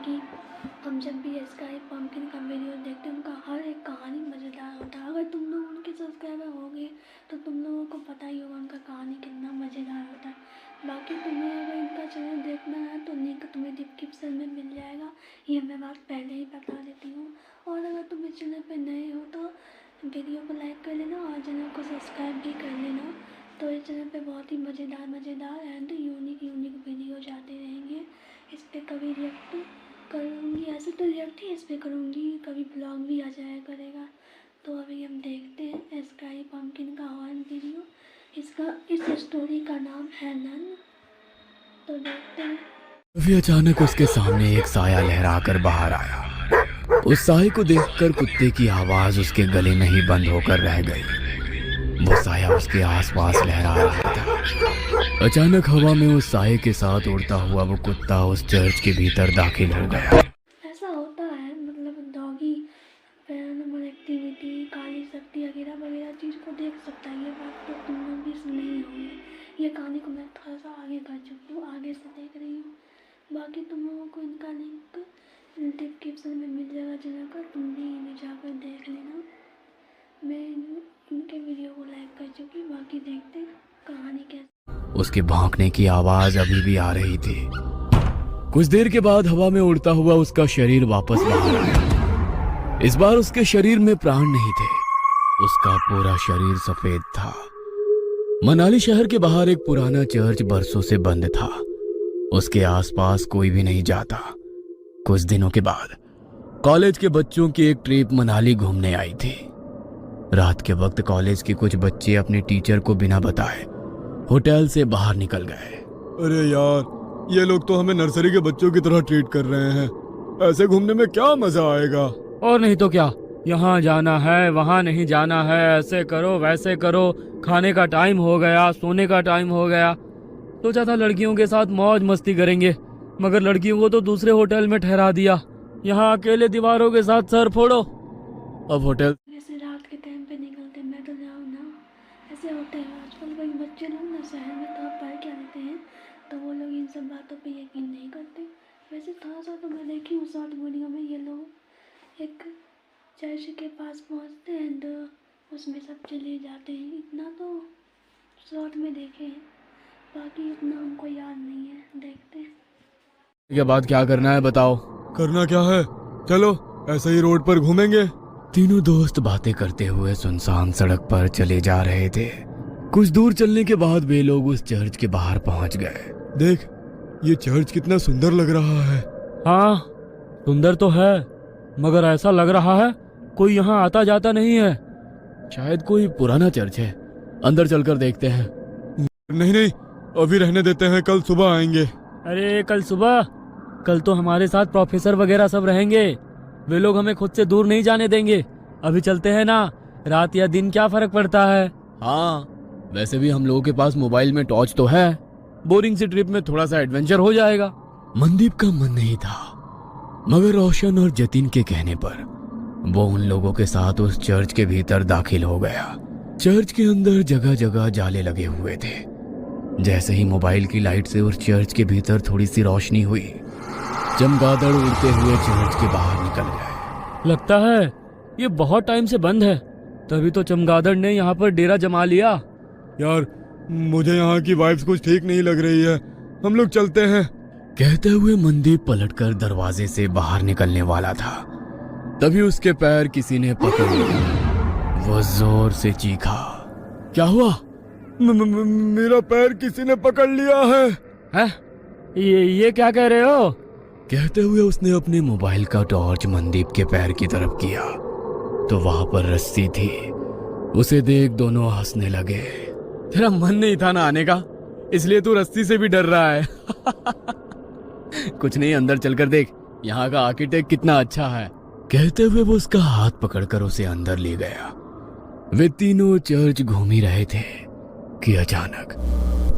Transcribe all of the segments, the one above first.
कि हम जब भी स्काई पंपकिन का वीडियो देखते हैं उनका हर एक कहानी मज़ेदार होता है। अगर तुम लोग उनके सब्सक्राइबर होगे तो तुम लोगों को पता ही होगा उनका कहानी कितना मज़ेदार होता है। बाकी तुम्हें अगर इनका चैनल देखना है तो लिंक तुम्हें डिस्क्रिप्शन में मिल जाएगा, ये मैं बात पहले ही बता देती हूँ। और अगर तुम इस चैनल पर नए हो तो वीडियो को लाइक कर लेना और चैनल को सब्सक्राइब भी कर लेना। तो इस चैनल पे बहुत ही मज़ेदार एंड यूनिक वीडियो जाते रहेंगे। इस पर कभी रिएक्ट करूँगी, ऐसे तो रिएक्ट ही इस पर करूँगी, कभी ब्लॉग भी आ जाया करेगा। तो अभी हम देखते हैं स्काई पंपकिन का हॉर्न वीडियो। इस स्टोरी का नाम है नन। तो देखते हैं। तभी अचानक उसके सामने एक साया लहराकर बाहर आया। उस साये को देखकर कुत्ते की आवाज उसके गले में ही बंद होकर रह गई। वो साया उसके आसपास लहरा रहा था। अचानक हवा में उस साये के साथ उड़ता हुआ वो कुत्ता उस चर्च के भीतर दाखिल हो गया। ऐसा होता है, मतलब डॉगी पैरानॉर्मल एक्टिविटी, काली शक्ति वगैरह चीज़ को देख सकता है। ये बात तो तुम लोग भी सुने ही होंगे। ये कहानी को मैं थोड़ा सा आगे कर चुकी हूँ, आगे से देख रही हूँ। बाकी तुम लोगों को इनका लिंक डिस्क्रिप्शन में मिल जाएगा चैनल का, तुम भी इन्हें जाकर देख लेना। मैं इनके वीडियो को लाइक कर चुकी। बाकी देखते कहानी कैसे। उसके भौंकने की आवाज अभी भी आ रही थी। कुछ देर के बाद हवा में उड़ता हुआ उसका शरीर वापस बाहर आया। इस बार उसके शरीर में प्राण नहीं थे, उसका पूरा शरीर सफेद था। मनाली शहर के बाहर एक पुराना चर्च बरसों से बंद था। उसके आसपास कोई भी नहीं जाता। कुछ दिनों के बाद कॉलेज के बच्चों की एक ट्रिप मनाली घूमने आई थी। रात के वक्त कॉलेज के कुछ बच्चे अपने टीचर को बिना बताए होटल से बाहर निकल गए। अरे यार, ये लोग तो हमें नर्सरी के बच्चों की तरह ट्रीट कर रहे हैं। ऐसे घूमने में क्या मजा आएगा। और नहीं तो क्या, यहाँ जाना है वहाँ नहीं जाना है, ऐसे करो वैसे करो, खाने का टाइम हो गया, सोने का टाइम हो गया। सोचा था लड़कियों के साथ मौज मस्ती करेंगे, मगर लड़कियों को तो दूसरे होटल में ठहरा दिया। यहाँ अकेले दीवारों के साथ सर फोड़ो। अब होटल वैसे रात के टाइम पे निकलते मैं तो जाऊँ ना, ऐसे होते हैं आजकल कई बच्चे लोग ना शहर में तो पढ़ क्या लेते हैं, तो वो लोग इन सब बातों पे यकीन नहीं करते। वैसे थोड़ा सा तो मैं देखी हूँ शॉर्ट वीडियो में, ये लोग एक चर्च के पास पहुँचते हैं एंड उसमें सब चले जाते हैं। इतना तो शॉर्ट में देखे हैं, बाकी इतना हमको याद नहीं है। देखते हैं के बाद क्या करना है बताओ। करना क्या है, चलो ऐसे ही रोड पर घूमेंगे। तीनों दोस्त बातें करते हुए सुनसान सड़क पर चले जा रहे थे। कुछ दूर चलने के बाद वे लोग उस चर्च के बाहर पहुंच गए। देख, ये चर्च कितना सुंदर लग रहा है। हाँ सुंदर तो है, मगर ऐसा लग रहा है कोई यहाँ आता जाता नहीं है। शायद कोई पुराना चर्च है, अंदर चलकर देखते हैं। नहीं, अभी रहने देते हैं, कल सुबह आएंगे। अरे कल सुबह? कल तो हमारे साथ प्रोफेसर वगैरह सब रहेंगे, वे लोग हमें खुद से दूर नहीं जाने देंगे। अभी चलते हैं ना, रात या दिन क्या फर्क पड़ता है। हाँ, वैसे भी हम लोगों के पास मोबाइल में टॉर्च तो है। बोरिंग सी ट्रिप में थोड़ा सा एडवेंचर हो जाएगा। मनदीप का मन नहीं था, मगर रोशन और जतिन के कहने पर वो उन लोगों के साथ उस चर्च के भीतर दाखिल हो गया। चर्च के अंदर जगह जगह जाले लगे हुए थे। जैसे ही मोबाइल की लाइट से उस चर्च के भीतर थोड़ी सी रोशनी हुई, चमगादड़ उड़ते हुए चर्च के बाहर निकल गए। लगता है ये बहुत टाइम से बंद है, तभी तो चमगादड़ ने यहाँ पर डेरा जमा लिया। यार, मुझे यहाँ की वाइब्स कुछ ठीक नहीं लग रही है, हम लोग चलते हैं। कहते हुए मनदीप पलटकर दरवाजे से बाहर निकलने वाला था, तभी उसके पैर किसी ने पकड़ लिया। वो जोर से चीखा। क्या हुआ? मेरा पैर किसी ने पकड़ लिया है। हैं? ये क्या कह रहे हो? कहते हुए उसने अपने मोबाइल का टॉर्च मनदीप के पैर की तरफ किया तो वहां पर रस्सी थी। उसे देख दोनों हंसने लगे। तेरा मन नहीं था ना आने का, इसलिए तू रस्सी से भी डर रहा है। कुछ नहीं, अंदर चलकर देख, यहाँ का आर्किटेक्ट कितना अच्छा है। कहते हुए वो उसका हाथ पकड़कर उसे अंदर ले गया। वे तीनों चर्च घूम ही रहे थे कि अचानक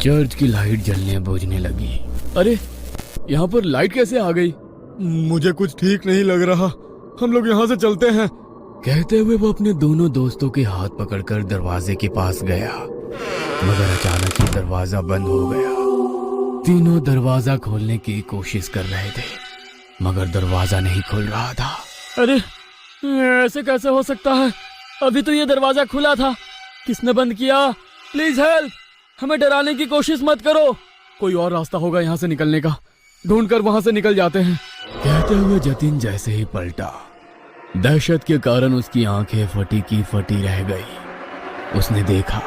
चर्च की लाइट जलने बुझने लगी। अरे, यहाँ पर लाइट कैसे आ गई? मुझे कुछ ठीक नहीं लग रहा, हम लोग यहाँ से चलते हैं। कहते हुए वो अपने दोनों दोस्तों के हाथ पकड़कर दरवाजे के पास गया, मगर अचानक ही दरवाजा बंद हो गया। तीनों दरवाजा खोलने की कोशिश कर रहे थे, मगर दरवाजा नहीं खुल रहा था। अरे ऐसे कैसे हो सकता है? अभी तो ये दरवाजा खुला था। किसने बंद किया? प्लीज हेल्प, हमें डराने की कोशिश मत करो। कोई और रास्ता होगा यहाँ से निकलने का, ढूंढकर वहां से निकल जाते हैं। कहते हुए जतिन जैसे ही पलटा, दहशत के कारण उसकी आंखें फटी की फटी रह गई। उसने देखा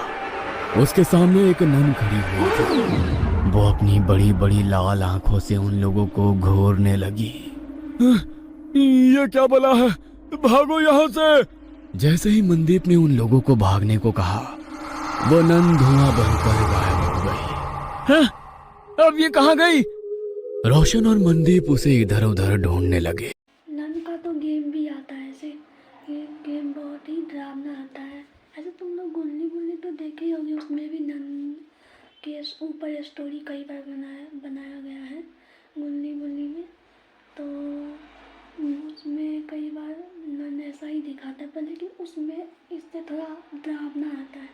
उसके सामने एक नन खड़ी हुई थी। वो अपनी बड़ी बड़ी लाल आंखों से उन लोगों को घूरने लगी। ये क्या बला है, भागो यहाँ से। जैसे ही मनदीप ने उन लोगों को भागने को कहा, वो नन धुआं बनकर गायब हो गई। हैं? अब ये कहाँ गई? रोशन और मनदीप उसे इधर उधर ढूंढने लगे। नन का तो गेम भी आता है ऐसे, ये गेम बहुत ही डरावना आता है। ऐसे तुम लोग गुल्ली गुल्ली तो देखे ही होंगे, उसमें भी नन के ऊपर स्टोरी कई बार बनाया गया है गुल्ली गुल्ली में। तो उसमें कई बार नन ऐसा ही दिखाता है, पर लेकिन उसमें इससे थोड़ा डरावना आता है,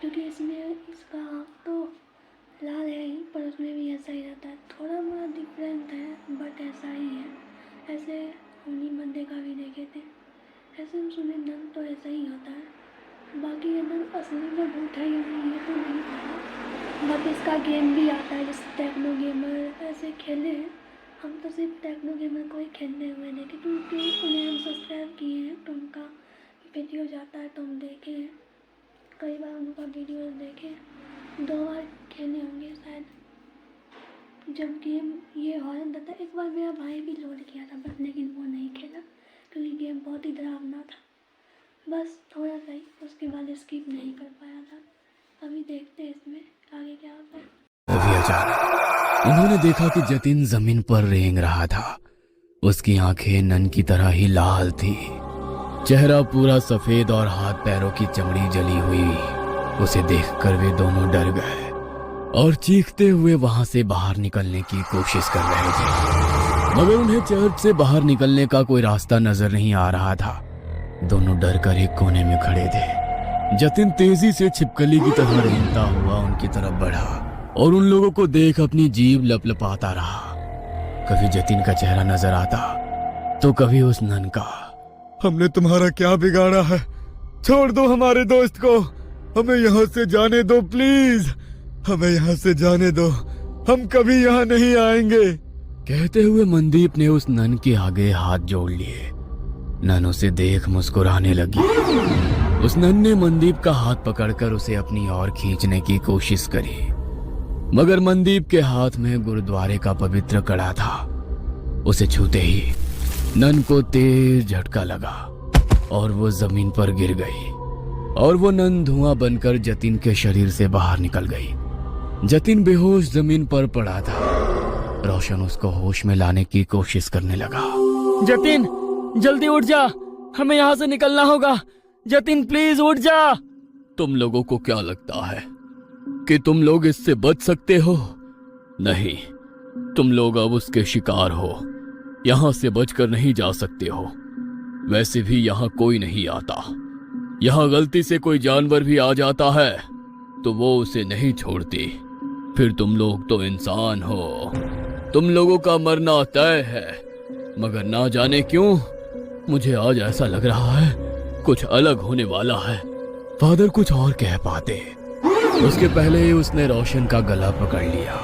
क्योंकि इसमें इसका आँख तो लाल है ही, पर उसमें भी ऐसा ही रहता है। थोड़ा मोड़ा डिफरेंट है, बट ऐसा ही है। ऐसे हमने मंदे का भी देखे थे, ऐसे हम सुने नन तो ऐसा ही होता है। बाकी ये नन असली में भूत है या नहीं ये तो नहीं पता। बट इसका गेम भी आता है, जैसे टेक्नो गेमर ऐसे खेले हैं। हम तो सिर्फ टेक्नो गेमर को ही खेलते हुए देखे, क्योंकि उन्हें हम सब्सक्राइब किए हैं तो उनका वीडियो जाता है तो हम देखे हैं। कई बार उनका वीडियो देखे, 2 बार खेले होंगे शायद। जब गेम ये हॉरर था, एक बार मेरा भाई भी लोड किया था बस, लेकिन वो नहीं खेला क्योंकि गेम बहुत ही डरावना था। बस थोड़ा सा ही, उसके बाद स्किप नहीं कर पाया था। अभी देखते हैं इसमें आगे क्या होता है। तभी अचानक उन्होंने देखा कि जतिन जमीन पर रेंग रहा था। उसकी आंखें नन की तरह ही लाल थी, चेहरा पूरा सफेद और हाथ पैरों की चमड़ी जली हुई। उसे देखकर वे दोनों डर गए और चीखते हुए वहां से बाहर निकलने की कोशिश कर रहे थे, मगर उन्हें चर्च से बाहर निकलने का कोई रास्ता नजर नहीं आ रहा था। दोनों डर कर एक कोने में खड़े थे। जतिन तेजी से छिपकली की तरह रेंगता हुआ उनकी तरफ बढ़ा और उन लोगों को देख अपनी जीभ लपलपाता रहा। कभी जतिन का चेहरा नजर आता तो कभी उस नन का। हमने तुम्हारा क्या बिगाड़ा है? छोड़ दो हमारे दोस्त को, हमें यहाँ से जाने दो प्लीज, हमें यहाँ से जाने दो, हम कभी यहाँ नहीं आएंगे। कहते हुए मनदीप ने उस नन के आगे हाथ जोड़ लिए। नन उसे देख मुस्कुराने लगी। उस नन ने मनदीप का हाथ पकड़कर उसे अपनी ओर खींचने की कोशिश करी, मगर मनदीप के हाथ में गुरुद्वारे का पवित्र कड़ा था। उसे छूते ही नन को तेज झटका लगा और वो जमीन पर गिर गई और वो नन धुआं बनकर जतिन के शरीर से बाहर निकल गई। जतिन बेहोश जमीन पर पड़ा था। रोशन उसको होश में लाने की कोशिश करने लगा। जतिन जल्दी उठ जा, हमें यहाँ से निकलना होगा। जतिन प्लीज उठ जा। तुम लोगों को क्या लगता है कि तुम लोग इससे बच सकते हो? नहीं, तुम लोग अब उसके शिकार हो, यहाँ से बचकर नहीं जा सकते हो। वैसे भी यहाँ कोई नहीं आता। यहाँ गलती से कोई जानवर भी आ जाता है तो वो उसे नहीं छोड़ती। फिर तुम लोग तो इंसान हो, तुम लोगों का मरना तय है। मगर ना जाने क्यों मुझे आज ऐसा लग रहा है कुछ अलग होने वाला है। फादर कुछ और कह पाते, उसके पहले ही उसने रोशन का गला पकड़ लिया।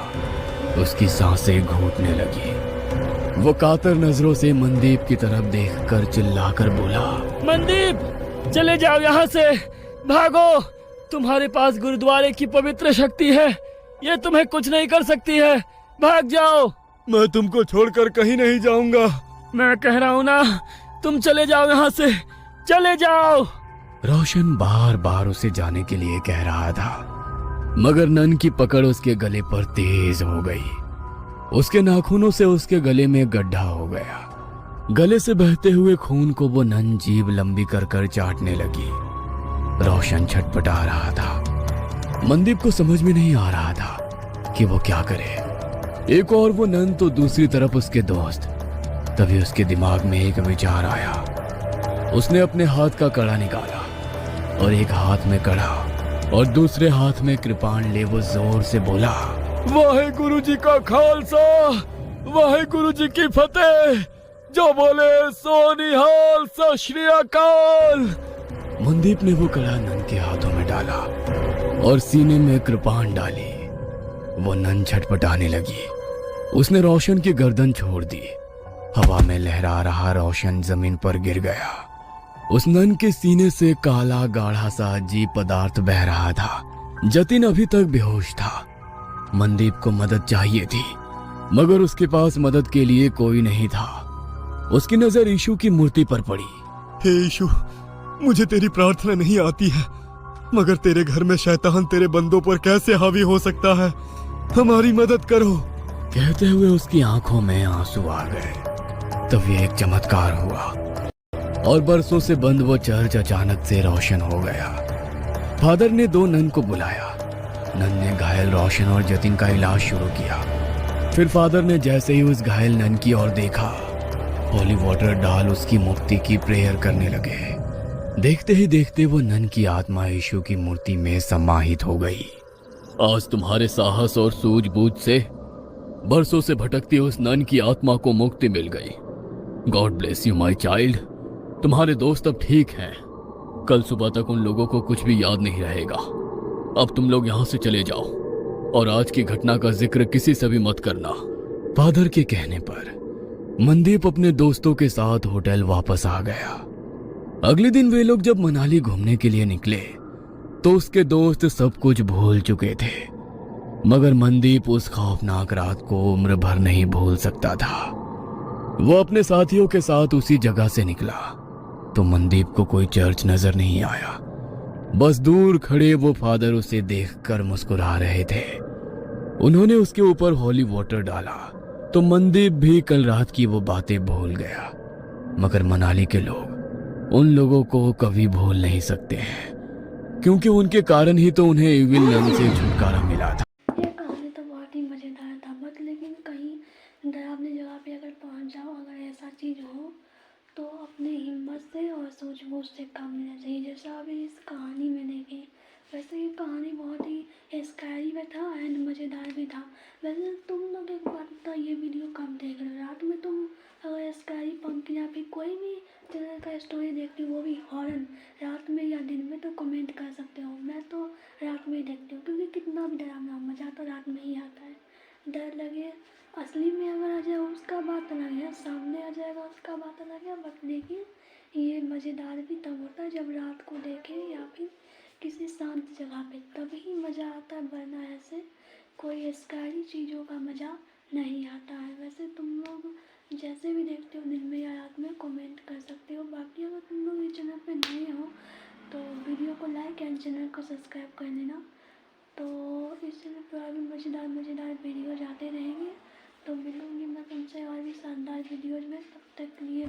उसकी सांसें घूटने लगी। वो कातर नजरों से मनदीप की तरफ देखकर चिल्लाकर बोला, मनदीप चले जाओ यहाँ से, भागो। तुम्हारे पास गुरुद्वारे की पवित्र शक्ति है, ये तुम्हें कुछ नहीं कर सकती है। भाग जाओ। मैं तुमको छोड़कर कहीं नहीं जाऊंगा। मैं कह रहा हूँ ना, तुम चले जाओ यहाँ से, चले जाओ। रोशन बार बार उसे जाने के लिए कह रहा था, मगर नन की पकड़ उसके गले पर तेज हो गई। उसके नाखूनों से उसके गले में गड्ढा हो गया। गले से बहते हुए खून को वो नन जीभ लंबी कर कर चाटने लगी। रोशन छटपटा रहा था। मनदीप को समझ में नहीं आ रहा था कि वो क्या करे। एक और वो नन तो दूसरी तरफ उसके दोस्त। तभी उसके दिमाग में एक विचार आया। उसने अपने हाथ का कड़ा निकाला और एक हाथ में कड़ा और दूसरे हाथ में कृपाण ले वो जोर से बोला, वाहे गुरु जी का खालसा, वाहेगुरु जी की फतेह। जो बोले सो निहाल, सत श्री अकाल। मनदीप ने वो कड़ा नन के हाथों में डाला और सीने में कृपाण डाली। वो नन छटपटाने लगी। उसने रोशन की गर्दन छोड़ दी। हवा में लहरा रहा रोशन जमीन पर गिर गया। उस नन के सीने से काला गाढ़ा सा अजीब पदार्थ बह रहा था। जतिन अभी तक बेहोश था। मनदीप को मदद चाहिए थी, मगर उसके पास मदद के लिए कोई नहीं था। उसकी नजर यीशु की मूर्ति पर पड़ी। हे यीशु, मुझे तेरी प्रार्थना नहीं आती है, मगर तेरे घर में शैतान तेरे बंदों पर कैसे हावी हो सकता है? हमारी मदद करो। कहते हुए उसकी आंखों में आंसू आ गए। तब एक चमत्कार हुआ और बरसों से बंद वो चर्च अचानक से रोशन हो गया। फादर ने 2 नन को बुलाया। नन ने घायल रोशन और जतिन का इलाज शुरू किया। फिर फादर ने जैसे ही उस घायल नन की ओर देखा, होली वाटर डाल उसकी मुक्ति की प्रेयर करने लगे। देखते ही देखते वो नन की आत्मा यीशु की मूर्ति में समाहित हो गई। आज तुम्हारे साहस और सूझबूझ से बरसों से भटकती उस नन की आत्मा को मुक्ति मिल गई। God bless you my child. तुम्हारे दोस्त अब ठीक हैं। कल सुबह तक उन लोगों को कुछ भी याद नहीं रहेगा। अब तुम लोग यहाँ से चले जाओ और आज की घटना का जिक्र किसी से भी मत करना। फादर के कहने पर मनदीप अपने दोस्तों के साथ होटल वापस आ गया। अगले दिन वे लोग जब मनाली घूमने के लिए निकले तो उसके दोस्त सब कुछ भूल चुके थे, मगर मनदीप उस खौफनाक रात को उम्र भर नहीं भूल सकता था। वो अपने साथियों के साथ उसी जगह से निकला तो मनदीप को कोई चर्च नजर नहीं आया। बस दूर खड़े वो फादर उसे देखकर मुस्कुरा रहे थे। उन्होंने उसके ऊपर होली वाटर डाला तो मनदीप भी कल रात की वो बातें भूल गया। मगर मनाली के लोग उन लोगों को कभी भूल नहीं सकते हैं, क्योंकि उनके कारण ही तो उन्हें इविल नन से छुटकारा मिला था। ये कहानी तो बहुत ही मज़ेदार था, बट लेकिन कहीं डरावनी जगह पे अगर पहुंच जाओ, अगर ऐसा चीज़ हो तो अपने हिम्मत से और सूझबूझ से काम लेना चाहिए। जैसा अभी इस कहानी में देखें, वैसे ये कहानी बहुत ही स्कैरी भी था एंड मज़ेदार भी था। वैसे तुम लोग एक बात बताओ, ये वीडियो कब देख रहे हो? रात में तुम अगर स्कैरी पंपकिन या फिर कोई भी चैनल का स्टोरी देखती हो, वो भी हॉरर, रात में या दिन में, तो कमेंट कर सकते हो। मैं तो रात में ही देखती हूँ, क्योंकि कितना भी डरावना मज़ा तो रात में ही आता है। डर लगे असली में अगर आ जाए उसका बात अलग है, सामने आ जाएगा उसका बात अलग है, बट लेकिन ये मज़ेदार भी तब होता है जब रात को देखें या फिर किसी शांत जगह पे, तभी मज़ा आता है, वरना ऐसे कोई स्कैरी चीज़ों का मज़ा नहीं आता है। वैसे तुम लोग जैसे भी देखते हो, दिन में या रात में, कमेंट कर सकते हो। बाकी अगर तुम लोग इस चैनल पे नए हो तो वीडियो को लाइक एंड चैनल को सब्सक्राइब कर लेना। तो इस चैनल पर और भी मज़ेदार वीडियोज आते रहेंगे। तो मिलूंगी मैं तुमसे और भी शानदार वीडियोज में। तब तक के लिए